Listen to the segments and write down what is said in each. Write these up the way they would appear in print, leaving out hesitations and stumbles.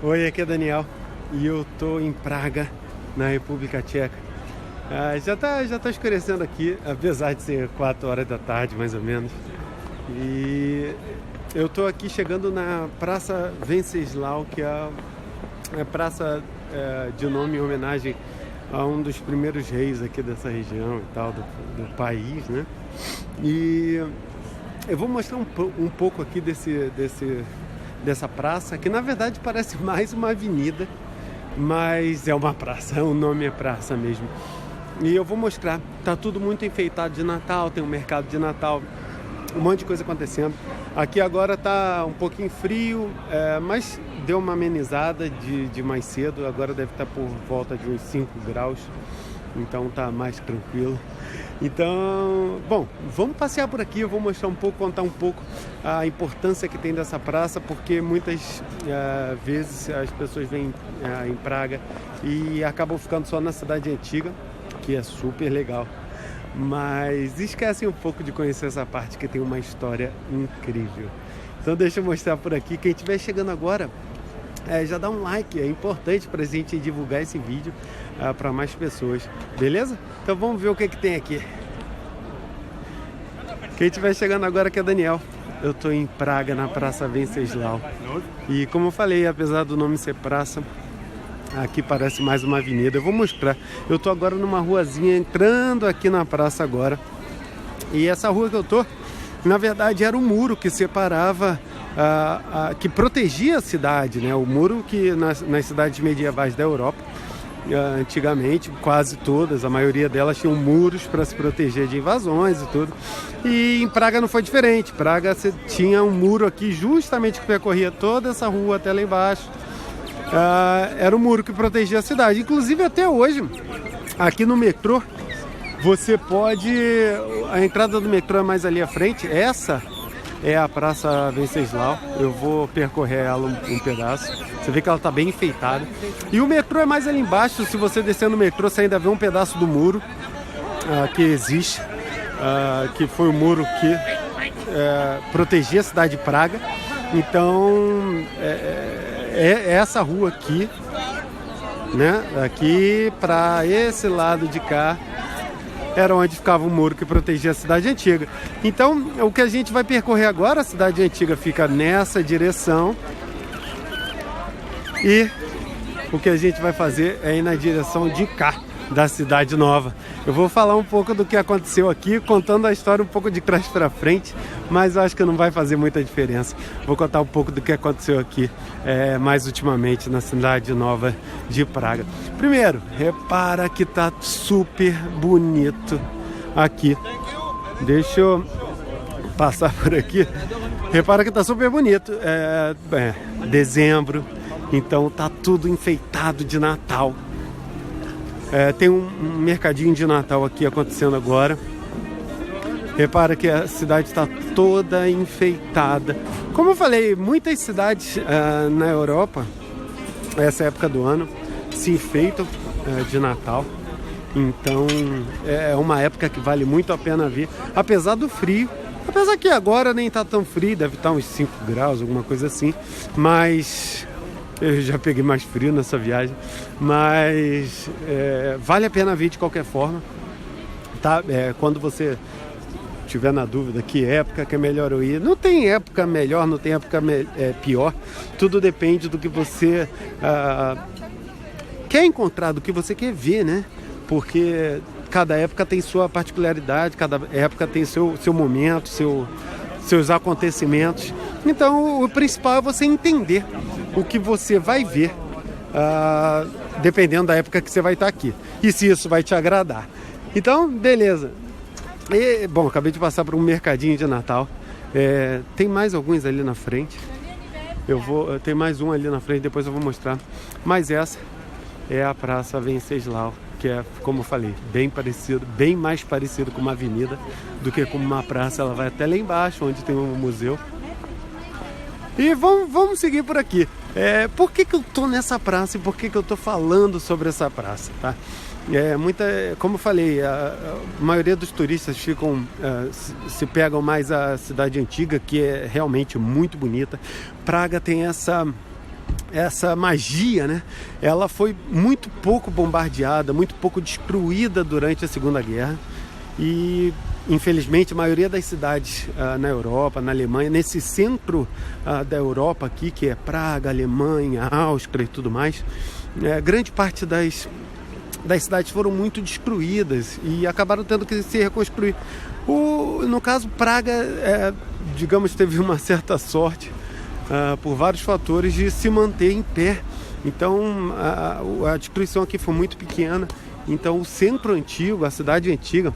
Oi, aqui é Daniel e eu tô em Praga, na República Tcheca. Já tá escurecendo aqui, apesar de ser 4 horas da tarde, mais ou menos. E eu tô aqui chegando na Praça Venceslau, que é a praça de nome em homenagem a um dos primeiros reis aqui dessa região e tal, do país, né? E eu vou mostrar um pouco aqui dessa praça, que na verdade parece mais uma avenida, mas é uma praça, o nome é praça mesmo. E eu vou mostrar, tá tudo muito enfeitado de Natal, tem um mercado de Natal, um monte de coisa acontecendo. Aqui agora tá um pouquinho frio, mas deu uma amenizada de mais cedo, agora deve estar por volta de uns 5 graus, então tá mais tranquilo. Então, bom, vamos passear por aqui, eu vou mostrar um pouco, contar um pouco a importância que tem dessa praça, porque muitas vezes as pessoas vêm em Praga e acabam ficando só na cidade antiga, que é super legal, mas esquecem um pouco de conhecer essa parte que tem uma história incrível. Então deixa eu mostrar por aqui. Quem estiver chegando agora, já dá um like, é importante para a gente divulgar esse vídeo para mais pessoas, beleza? Então vamos ver o que tem aqui. Quem estiver chegando agora, que é Daniel, eu estou em Praga, na Praça Venceslau. E como eu falei, apesar do nome ser praça, aqui parece mais uma avenida. Eu vou mostrar. Eu estou agora numa ruazinha, entrando aqui na praça agora. E essa rua que eu estou, na verdade, era um muro que separava, que protegia a cidade, né? O muro que nas cidades medievais da Europa, antigamente, quase todas, a maioria delas tinham muros para se proteger de invasões e tudo. E em Praga não foi diferente. Praga tinha um muro aqui justamente que percorria toda essa rua até lá embaixo. Era um muro que protegia a cidade. Inclusive até hoje, aqui no metrô, você pode... A entrada do metrô é mais ali à frente. Essa é a Praça Venceslau. Eu vou percorrer ela um pedaço. Você vê que ela está bem enfeitada. E o metrô é mais ali embaixo. Se você descer no metrô, você ainda vê um pedaço do muro que existe, que foi o muro que protegia a cidade de Praga. Então, essa rua aqui, né? Aqui para esse lado de cá era onde ficava o muro que protegia a cidade antiga. Então, o que a gente vai percorrer agora, a cidade antiga fica nessa direção. E o que a gente vai fazer é ir na direção de cá, da cidade nova. Eu vou falar um pouco do que aconteceu aqui, contando a história um pouco de trás para frente, mas eu acho que não vai fazer muita diferença. Vou contar um pouco do que aconteceu aqui mais ultimamente na cidade nova de Praga. Primeiro, repara que tá super bonito aqui. Deixa eu passar por aqui. Repara que tá super bonito. Dezembro, então tá tudo enfeitado de Natal. Tem um mercadinho de Natal aqui acontecendo agora. Repara que a cidade está toda enfeitada. Como eu falei, muitas cidades na Europa, essa época do ano, se enfeitam de Natal. Então é uma época que vale muito a pena vir, apesar do frio. Apesar que agora nem está tão frio, deve estar uns 5 graus, alguma coisa assim. Mas... eu já peguei mais frio nessa viagem, mas vale a pena vir de qualquer forma, tá? Quando você tiver na dúvida que época que é melhor eu ir, não tem época melhor, não tem época pior, tudo depende do que você quer encontrar, do que você quer ver, né? Porque cada época tem sua particularidade, cada época tem seu momento, seus acontecimentos. Então o principal é você entender o que você vai ver, dependendo da época que você vai estar aqui, e se isso vai te agradar. Então, beleza. E, bom, acabei de passar por um mercadinho de Natal. Tem mais alguns ali na frente. Tem mais um ali na frente, depois eu vou mostrar. Mas essa é a Praça Venceslau, que é, como eu falei, bem mais parecido com uma avenida do que com uma praça. Ela vai até lá embaixo, onde tem um museu. E vamos seguir por aqui. Por que eu tô nessa praça e por que eu tô falando sobre essa praça, tá? Como eu falei, a maioria dos turistas se pegam mais a cidade antiga, que é realmente muito bonita. Praga tem essa magia, né, ela foi muito pouco bombardeada, muito pouco destruída durante a Segunda Guerra. E infelizmente a maioria das cidades na Europa, na Alemanha, nesse centro da Europa aqui, que é Praga, Alemanha, Áustria e tudo mais, grande parte das cidades foram muito destruídas e acabaram tendo que se reconstruir. No caso, Praga, digamos, teve uma certa sorte por vários fatores de se manter em pé. Então a destruição aqui foi muito pequena. Então o centro antigo, a cidade antiga,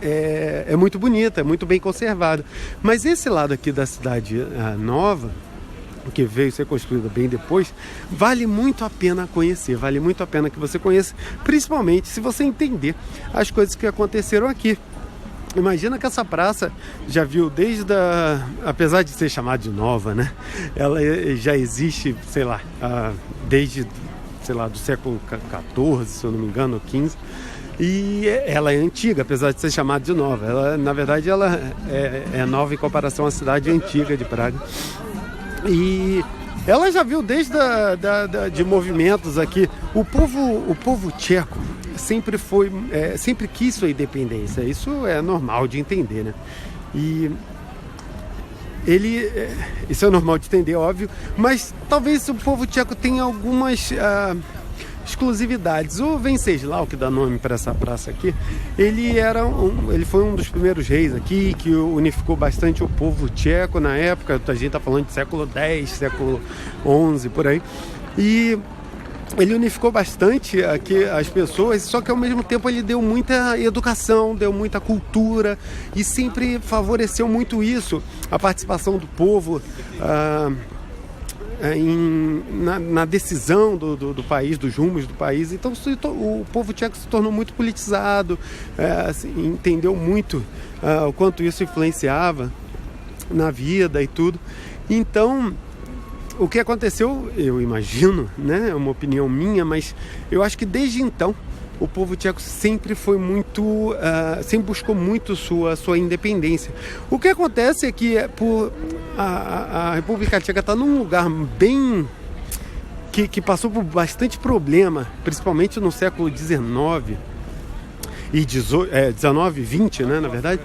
é muito bonita, é muito bem conservada. Mas esse lado aqui da cidade nova, que veio ser construída bem depois, vale muito a pena conhecer, vale muito a pena que você conheça, principalmente se você entender as coisas que aconteceram aqui. Imagina que essa praça já viu apesar de ser chamada de nova, né? Ela já existe, sei lá, desde, sei lá, do século XIV, se eu não me engano, XV. E ela é antiga, apesar de ser chamada de nova. Ela, na verdade, ela é nova em comparação à cidade antiga de Praga. E ela já viu desde de movimentos aqui. O povo tcheco sempre quis sua independência. Isso é normal de entender, né? E isso é normal de entender, óbvio, mas talvez o povo tcheco tenha algumas exclusividades. O Venceslau, que dá nome para essa praça aqui, ele foi um dos primeiros reis aqui, que unificou bastante o povo tcheco na época. A gente está falando de século X, século XI, por aí. E ele unificou bastante aqui as pessoas, só que ao mesmo tempo ele deu muita educação, deu muita cultura e sempre favoreceu muito isso, a participação do povo na decisão do país, dos rumos do país. Então o povo tcheco se tornou muito politizado, entendeu muito o quanto isso influenciava na vida e tudo. Então o que aconteceu, eu imagino, né, é uma opinião minha, mas eu acho que desde então o povo tcheco sempre foi muito, sempre buscou muito sua independência. O que acontece é que a República Tcheca está num lugar bem que passou por bastante problema, principalmente no século XIX e 19 e 20, né, na verdade.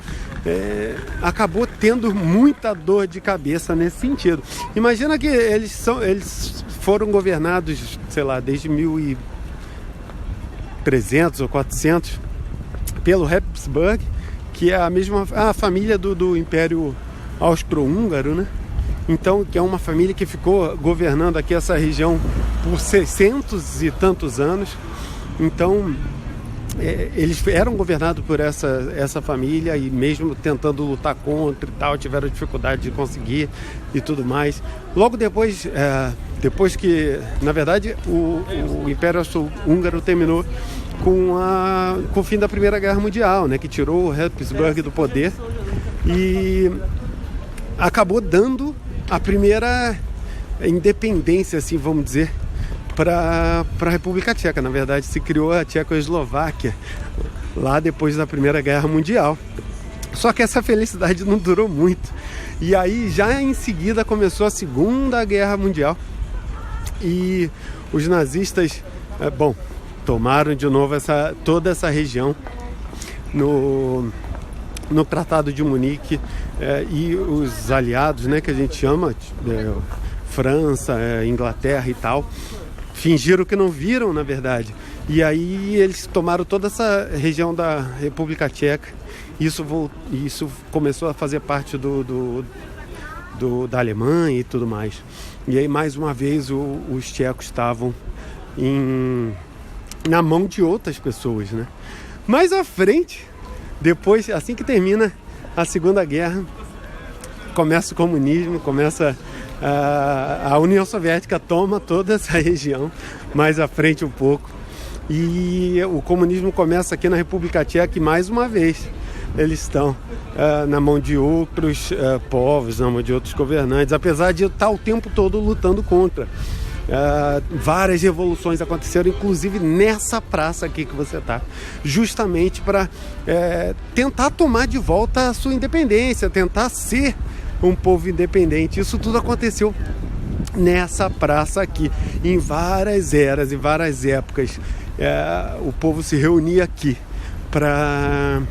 Acabou tendo muita dor de cabeça nesse sentido. Imagina que eles foram governados, sei lá, desde 1300 ou 400 pelo Habsburg, que é a família do Império Austro-Húngaro, né? Então, que é uma família que ficou governando aqui essa região por 600 e tantos anos. Então eles eram governados por essa família, e mesmo tentando lutar contra e tal, tiveram dificuldade de conseguir e tudo mais. Logo depois que, na verdade, o Império Austro-Húngaro terminou com o fim da Primeira Guerra Mundial, né, que tirou o Habsburg do poder e acabou dando a primeira independência, assim, vamos dizer, para a República Tcheca. Na verdade, se criou a Tchecoslováquia lá depois da Primeira Guerra Mundial. Só que essa felicidade não durou muito. E aí, já em seguida, começou a Segunda Guerra Mundial. E os nazistas, tomaram de novo toda essa região no Tratado de Munique, e os aliados, né, que a gente chama, França, Inglaterra e tal, fingiram que não viram, na verdade. E aí eles tomaram toda essa região da República Tcheca. Isso começou a fazer parte da Alemanha e tudo mais. E aí, mais uma vez, os tchecos estavam na mão de outras pessoas, né? Mais à frente, depois, assim que termina a Segunda Guerra, começa o comunismo, começa a União Soviética, toma toda essa região, mais à frente um pouco, e o comunismo começa aqui na República Tcheca, e mais uma vez eles estão na mão de outros povos, na mão de outros governantes, apesar de estar o tempo todo lutando contra. Várias revoluções aconteceram, inclusive nessa praça aqui que você está, justamente para tentar tomar de volta a sua independência, tentar ser um povo independente. Isso tudo aconteceu nessa praça aqui. Em várias eras, em várias épocas, o povo se reunia aqui para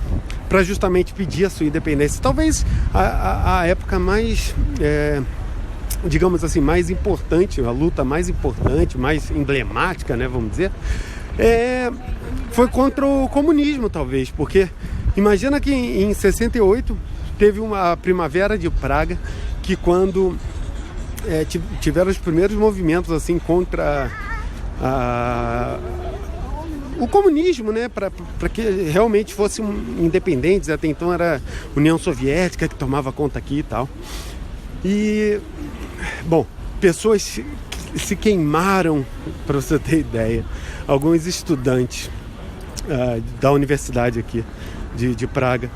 justamente pedir a sua independência. Talvez a época mais, digamos assim, mais importante, a luta mais importante, mais emblemática, né, vamos dizer, foi contra o comunismo, talvez, porque imagina que em 68 teve uma Primavera de Praga, que quando tiveram os primeiros movimentos assim contra o comunismo, né, para que realmente fossem independentes. Até então era a União Soviética que tomava conta aqui e tal. E, bom, pessoas se queimaram, para você ter ideia. Alguns estudantes da universidade aqui de Praga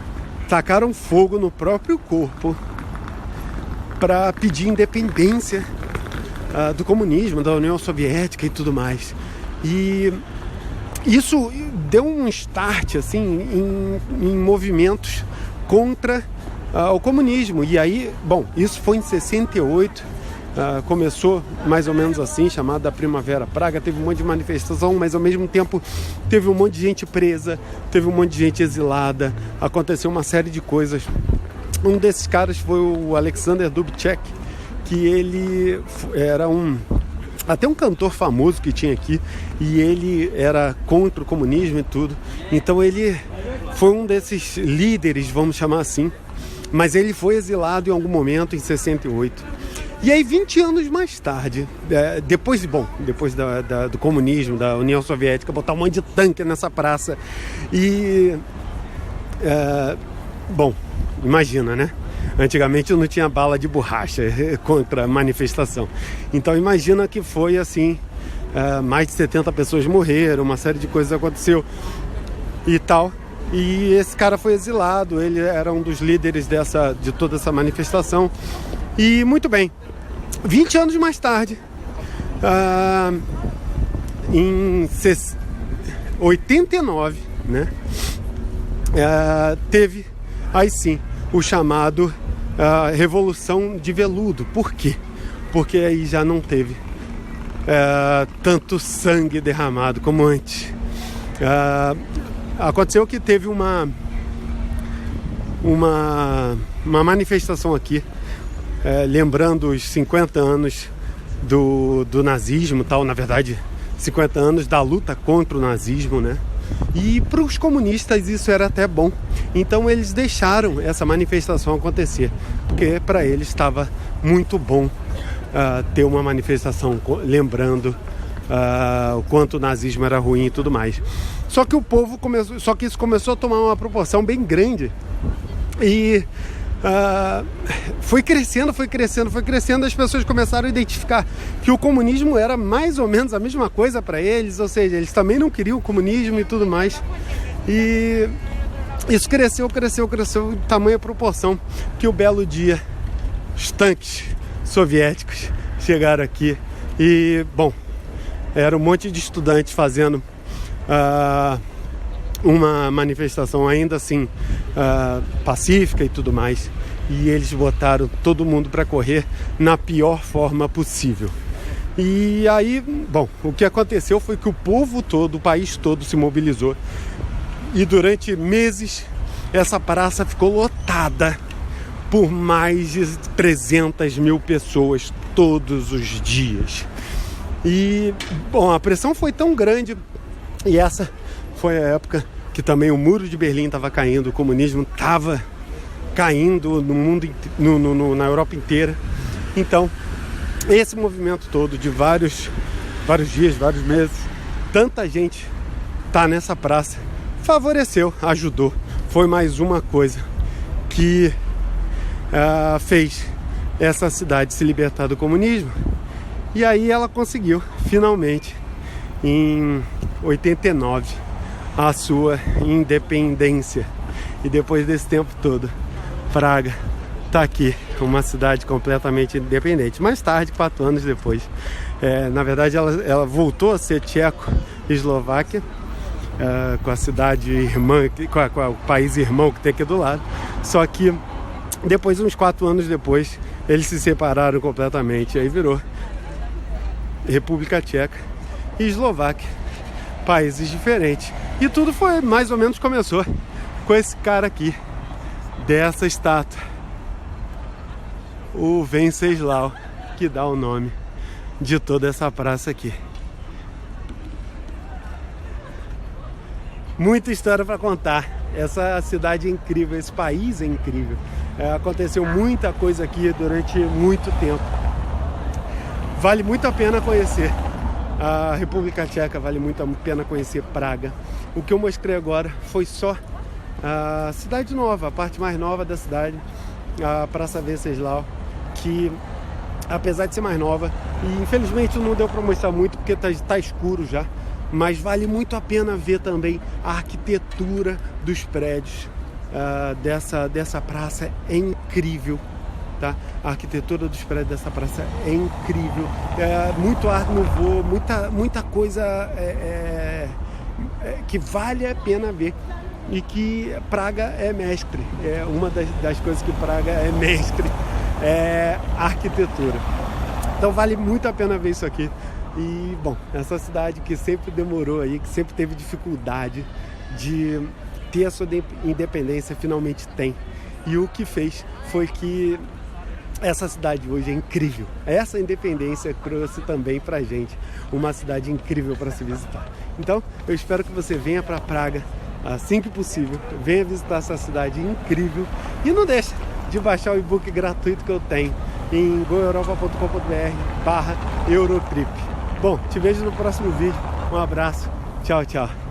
tacaram fogo no próprio corpo para pedir independência do comunismo, da União Soviética e tudo mais. E isso deu um start assim, em movimentos contra o comunismo. E aí, bom, isso foi em 68, começou mais ou menos assim, chamada Primavera Praga. Teve um monte de manifestação, mas ao mesmo tempo teve um monte de gente presa, teve um monte de gente exilada, aconteceu uma série de coisas. Um desses caras foi o Alexander Dubček, que ele era até um cantor famoso que tinha aqui, e ele era contra o comunismo e tudo. Então ele foi um desses líderes, vamos chamar assim, mas ele foi exilado em algum momento em 68. E aí 20 anos mais tarde, depois do comunismo, da União Soviética, botar um monte de tanque nessa praça e... bom, imagina, né? Antigamente não tinha bala de borracha contra a manifestação. Então imagina que foi assim, mais de 70 pessoas morreram, uma série de coisas aconteceu e tal. E esse cara foi exilado, ele era um dos líderes de toda essa manifestação. E muito bem, 20 anos mais tarde, em 89, né, teve aí sim o chamado Revolução de Veludo. Por quê? Porque aí já não teve tanto sangue derramado como antes. Aconteceu que teve uma manifestação aqui, lembrando os 50 anos do nazismo, tal, na verdade 50 anos da luta contra o nazismo, né? E para os comunistas isso era até bom. Então eles deixaram essa manifestação acontecer, porque para eles estava muito bom ter uma manifestação lembrando o quanto o nazismo era ruim e tudo mais. Só que isso começou a tomar uma proporção bem grande e foi crescendo, as pessoas começaram a identificar que o comunismo era mais ou menos a mesma coisa para eles, ou seja, eles também não queriam o comunismo e tudo mais. E isso cresceu em tamanha proporção que o belo dia os tanques soviéticos chegaram aqui e, bom, era um monte de estudantes fazendo uma manifestação ainda assim pacífica e tudo mais, e eles botaram todo mundo para correr na pior forma possível. E aí, bom, o que aconteceu foi que o povo todo, o país todo se mobilizou, e durante meses essa praça ficou lotada por mais de 300 mil pessoas todos os dias. E, bom, a pressão foi tão grande, e essa foi a época que também o Muro de Berlim estava caindo, o comunismo estava caindo no mundo, na Europa inteira. Então, esse movimento todo de vários dias, vários meses, tanta gente tá nessa praça, favoreceu, ajudou. Foi mais uma coisa que fez essa cidade se libertar do comunismo. E aí ela conseguiu, finalmente, em 89, a sua independência. E depois desse tempo todo, Praga está aqui, uma cidade completamente independente. Mais tarde, 4 anos depois, na verdade ela voltou a ser Tcheco-Eslováquia, com a cidade irmã, com o país irmão que tem aqui do lado. Só que depois, uns 4 anos depois, eles se separaram completamente, aí virou República Tcheca e Eslováquia, países diferentes. E tudo foi, mais ou menos, começou com esse cara aqui, dessa estátua, o Venceslau, que dá o nome de toda essa praça aqui. Muita história para contar. Essa cidade é incrível, esse país é incrível. Aconteceu muita coisa aqui durante muito tempo. Vale muito a pena conhecer a República Tcheca, vale muito a pena conhecer Praga. O que eu mostrei agora foi só a cidade nova, a parte mais nova da cidade, a Praça Venceslau, que apesar de ser mais nova, e infelizmente não deu para mostrar muito porque tá escuro já, mas vale muito a pena ver também a arquitetura dos prédios dessa praça. É incrível, tá? A arquitetura dos prédios dessa praça é incrível, muito art nouveau, muita coisa que vale a pena ver, e que Praga é mestre. Uma das coisas que Praga é mestre é a arquitetura. Então vale muito a pena ver isso aqui. E, bom, essa cidade que sempre demorou aí, que sempre teve dificuldade de ter a sua independência, finalmente tem. E o que fez foi que essa cidade hoje é incrível. Essa independência trouxe também pra gente uma cidade incrível para se visitar. Então, eu espero que você venha para Praga assim que possível. Venha visitar essa cidade incrível. E não deixe de baixar o e-book gratuito que eu tenho em goeuropa.com.br/Eurotrip. Bom, te vejo no próximo vídeo. Um abraço. Tchau, tchau.